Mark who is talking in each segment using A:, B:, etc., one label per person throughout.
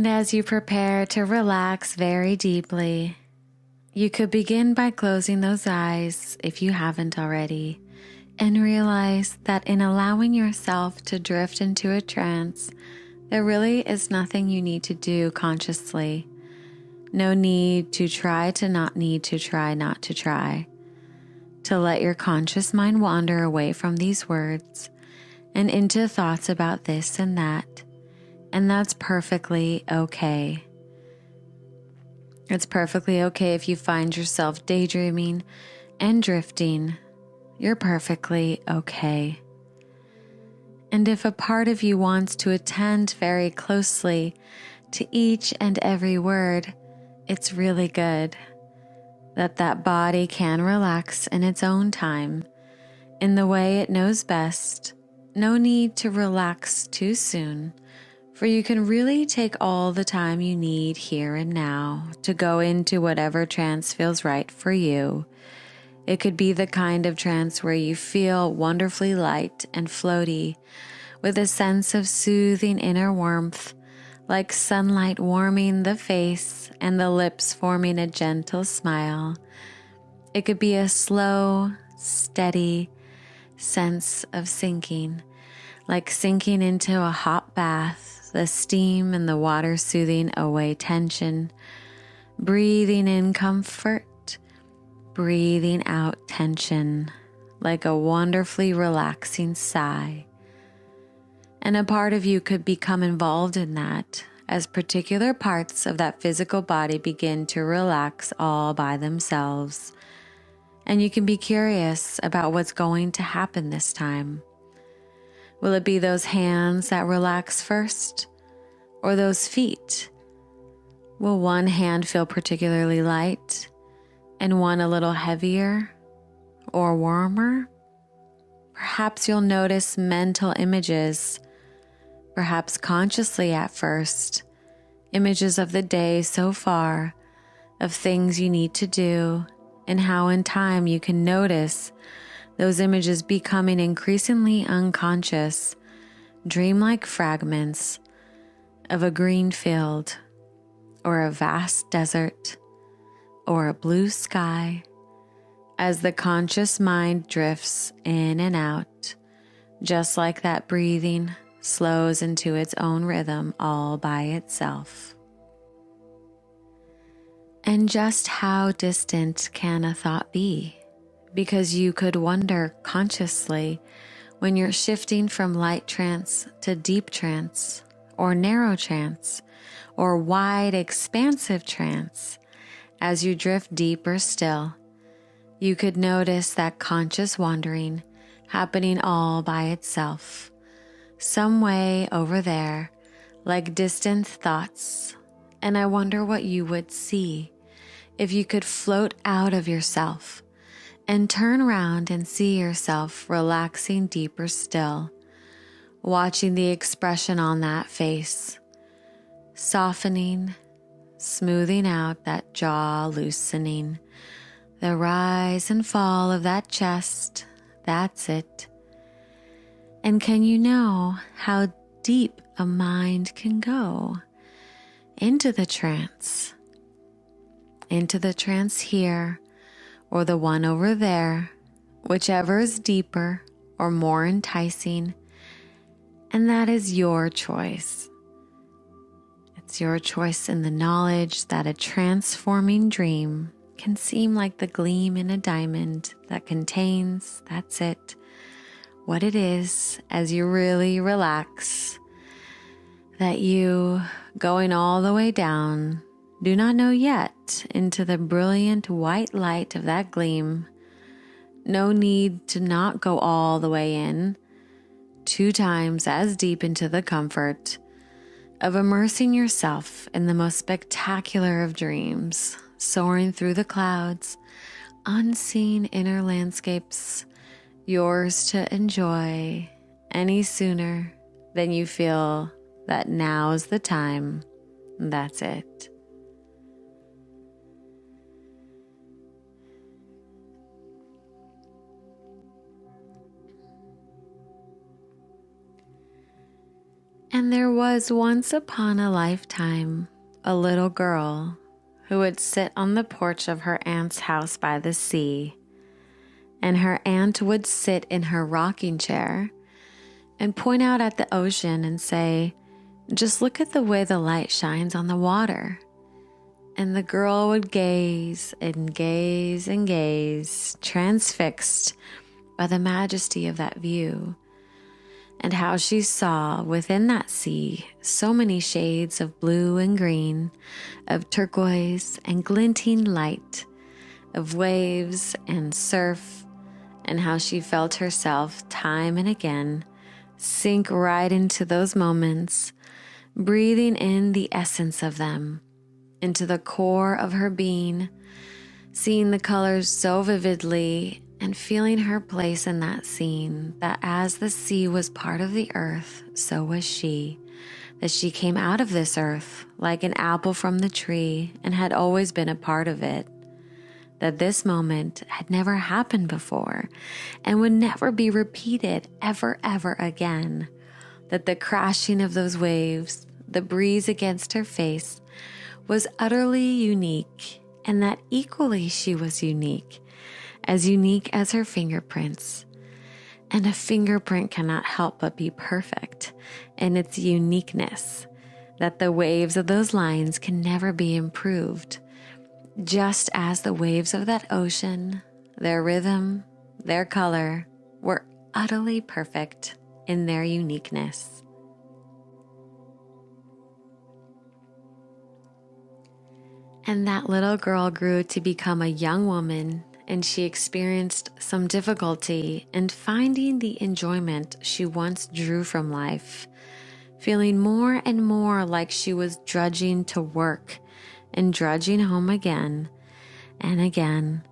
A: And as you prepare to relax very deeply, you could begin by closing those eyes if you haven't already, and realize that in allowing yourself to drift into a trance, there really is nothing you need to do consciously. No need to try to not need to try not to try. To let your conscious mind wander away from these words and into thoughts about this and that. And that's perfectly okay. It's perfectly okay if you find yourself daydreaming and drifting. You're perfectly okay. And if a part of you wants to attend very closely to each and every word, it's really good that body can relax in its own time, in the way it knows best. No need to relax too soon, for you can really take all the time you need here and now to go into whatever trance feels right for you. It could be the kind of trance where you feel wonderfully light and floaty, with a sense of soothing inner warmth, like sunlight warming the face and the lips forming a gentle smile. It could be a slow, steady sense of sinking, like sinking into a hot bath, the steam and the water soothing away tension, breathing in comfort, breathing out tension, like a wonderfully relaxing sigh. And a part of you could become involved in that as particular parts of that physical body begin to relax all by themselves. And you can be curious about what's going to happen this time. Will it be those hands that relax first, or those feet? Will one hand feel particularly light and one a little heavier or warmer? Perhaps you'll notice mental images, perhaps consciously at first, images of the day so far, of things you need to do, and how in time you can notice those images becoming increasingly unconscious, dreamlike fragments of a green field, or a vast desert, or a blue sky, as the conscious mind drifts in and out, just like that breathing slows into its own rhythm all by itself. And just how distant can a thought be? Because you could wonder consciously when you're shifting from light trance to deep trance, or narrow trance, or wide expansive trance. As you drift deeper still, you could notice that conscious wandering happening all by itself, some way over there, like distant thoughts. And I wonder what you would see if you could float out of yourself and turn around and see yourself relaxing deeper still, watching the expression on that face, softening, smoothing out that jaw, loosening, the rise and fall of that chest. That's it. And can you know how deep a mind can go into the trance? Into the trance here, or the one over there, whichever is deeper or more enticing. And that is your choice. It's your choice in the knowledge that a transforming dream can seem like the gleam in a diamond that contains, that's it, what it is as you really relax, that you, going all the way down, do not know yet, into the brilliant white light of that gleam. No need to not go all the way in, 2 times as deep into the comfort of immersing yourself in the most spectacular of dreams, soaring through the clouds, unseen inner landscapes, yours to enjoy any sooner than you feel that now's the time. That's it. And there was once upon a lifetime a little girl who would sit on the porch of her aunt's house by the sea, and her aunt would sit in her rocking chair and point out at the ocean and say, "Just look at the way the light shines on the water." And the girl would gaze and gaze and gaze, transfixed by the majesty of that view, and how she saw within that sea so many shades of blue and green, of turquoise and glinting light, of waves and surf, and how she felt herself time and again sink right into those moments, breathing in the essence of them, into the core of her being, seeing the colors so vividly and feeling her place in that scene, that as the sea was part of the earth, so was she, that she came out of this earth like an apple from the tree and had always been a part of it, that this moment had never happened before and would never be repeated ever again, that the crashing of those waves, the breeze against her face, was utterly unique, and that equally she was unique as her fingerprints. And a fingerprint cannot help but be perfect in its uniqueness, that the waves of those lines can never be improved, just as the waves of that ocean, their rhythm, their color, were utterly perfect in their uniqueness. And that little girl grew to become a young woman, and she experienced some difficulty in finding the enjoyment she once drew from life, feeling more and more like she was drudging to work and drudging home again and again.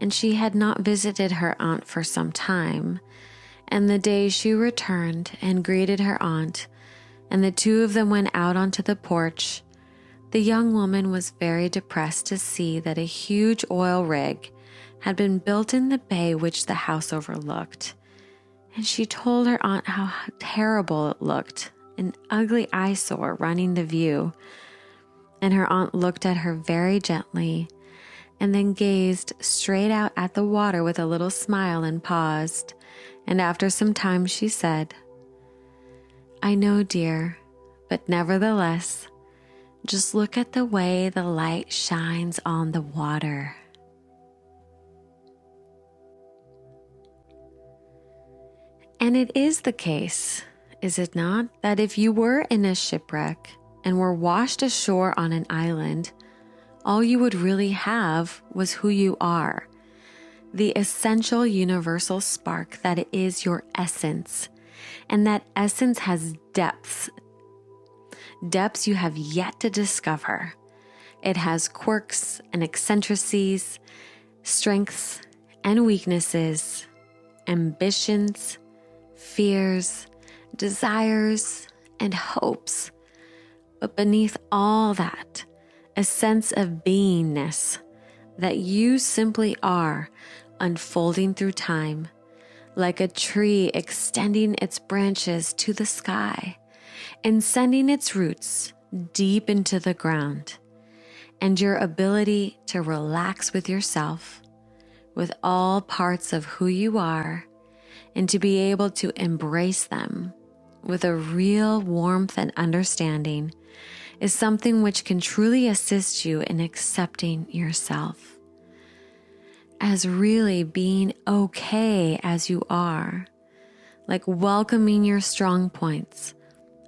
A: And she had not visited her aunt for some time, and the day she returned and greeted her aunt, and the two of them went out onto the porch, the young woman was very depressed to see that a huge oil rig had been built in the bay which the house overlooked. And she told her aunt how terrible it looked, an ugly eyesore running the view. And her aunt looked at her very gently and then gazed straight out at the water with a little smile and paused. And after some time she said, "I know, dear, but nevertheless, just look at the way the light shines on the water." And it is the case, is it not, that if you were in a shipwreck and were washed ashore on an island, all you would really have was who you are, the essential universal spark that is your essence. And that essence has depths you have yet to discover. It has quirks and eccentricities, strengths and weaknesses, ambitions, fears, desires, and hopes. But beneath all that, a sense of beingness that you simply are, unfolding through time, like a tree extending its branches to the sky and sending its roots deep into the ground, and your ability to relax with yourself, with all parts of who you are, and to be able to embrace them with a real warmth and understanding is something which can truly assist you in accepting yourself as really being okay as you are, like welcoming your strong points,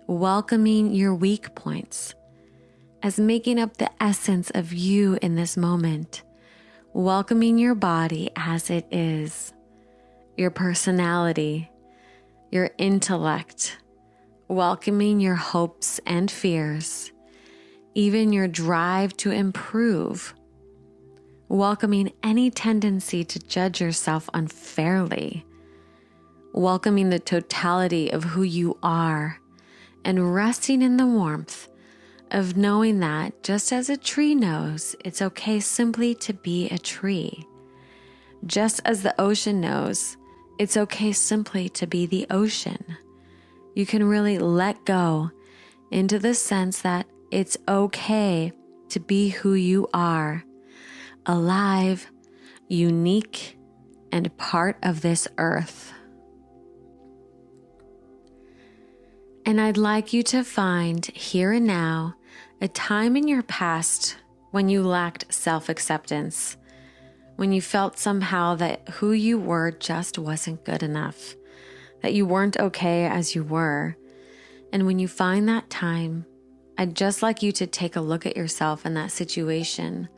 A: welcoming your weak points, as making up the essence of you in this moment, welcoming your body as it is, your personality, your intellect, welcoming your hopes and fears, even your drive to improve, welcoming any tendency to judge yourself unfairly, welcoming the totality of who you are, and resting in the warmth of knowing that just as a tree knows it's okay simply to be a tree, just as the ocean knows it's okay simply to be the ocean, you can really let go into the sense that it's okay to be who you are, alive, unique, and part of this earth. And I'd like you to find here and now a time in your past when you lacked self-acceptance, when you felt somehow that who you were just wasn't good enough, that you weren't okay as you were. And when you find that time, I'd just like you to take a look at yourself in that situation,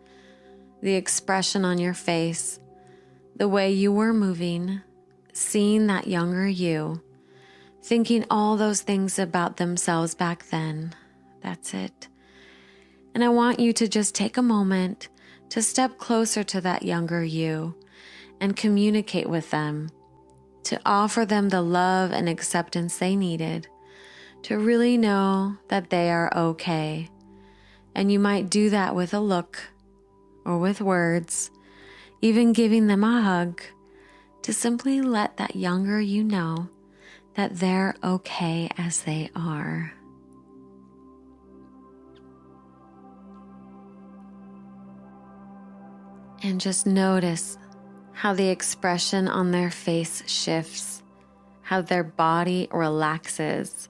A: the expression on your face, the way you were moving, seeing that younger you, thinking all those things about themselves back then. That's it. And I want you to just take a moment to step closer to that younger you and communicate with them, to offer them the love and acceptance they needed, to really know that they are okay. And you might do that with a look or with words, even giving them a hug, to simply let that younger you know that they're okay as they are. And just notice how the expression on their face shifts, how their body relaxes.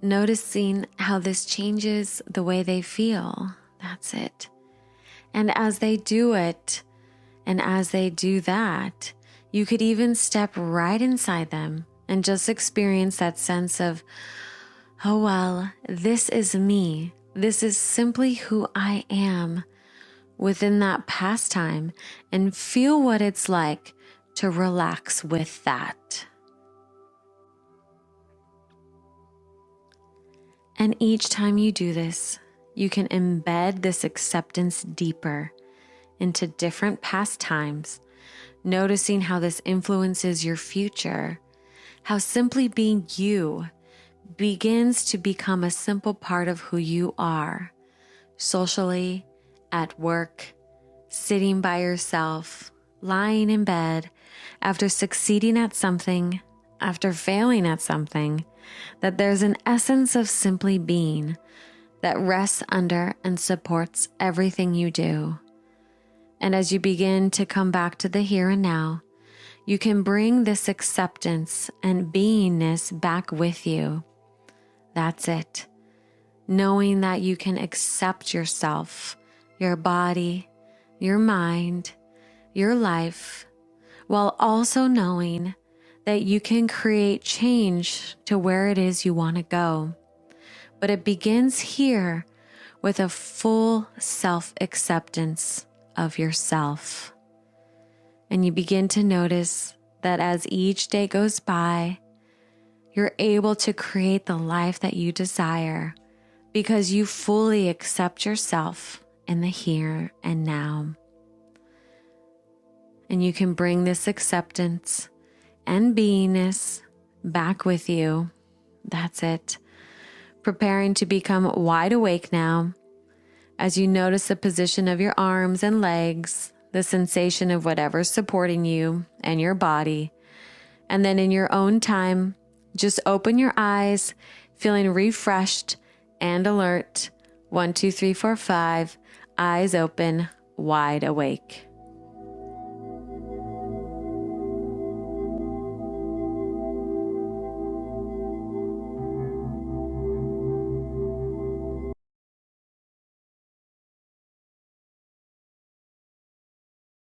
A: Noticing how this changes the way they feel. That's it. And as they do it, and as they do that, you could even step right inside them and just experience that sense of, oh, well, this is me. This is simply who I am within that pastime, and feel what it's like to relax with that. And each time you do this, you can embed this acceptance deeper into different past times, noticing how this influences your future, how simply being you begins to become a simple part of who you are, socially, at work, sitting by yourself, lying in bed, after succeeding at something, after failing at something, that there's an essence of simply being that rests under and supports everything you do. And as you begin to come back to the here and now, you can bring this acceptance and beingness back with you. That's it. Knowing that you can accept yourself, your body, your mind, your life, while also knowing that you can create change to where it is you want to go. But it begins here with a full self-acceptance of yourself. And you begin to notice that as each day goes by, you're able to create the life that you desire because you fully accept yourself in the here and now. And you can bring this acceptance and beingness back with you. That's it. Preparing to become wide awake now as you notice the position of your arms and legs, the sensation of whatever's supporting you and your body. And then in your own time, just open your eyes, feeling refreshed and alert. 1, 2, 3, 4, 5, eyes open, wide awake.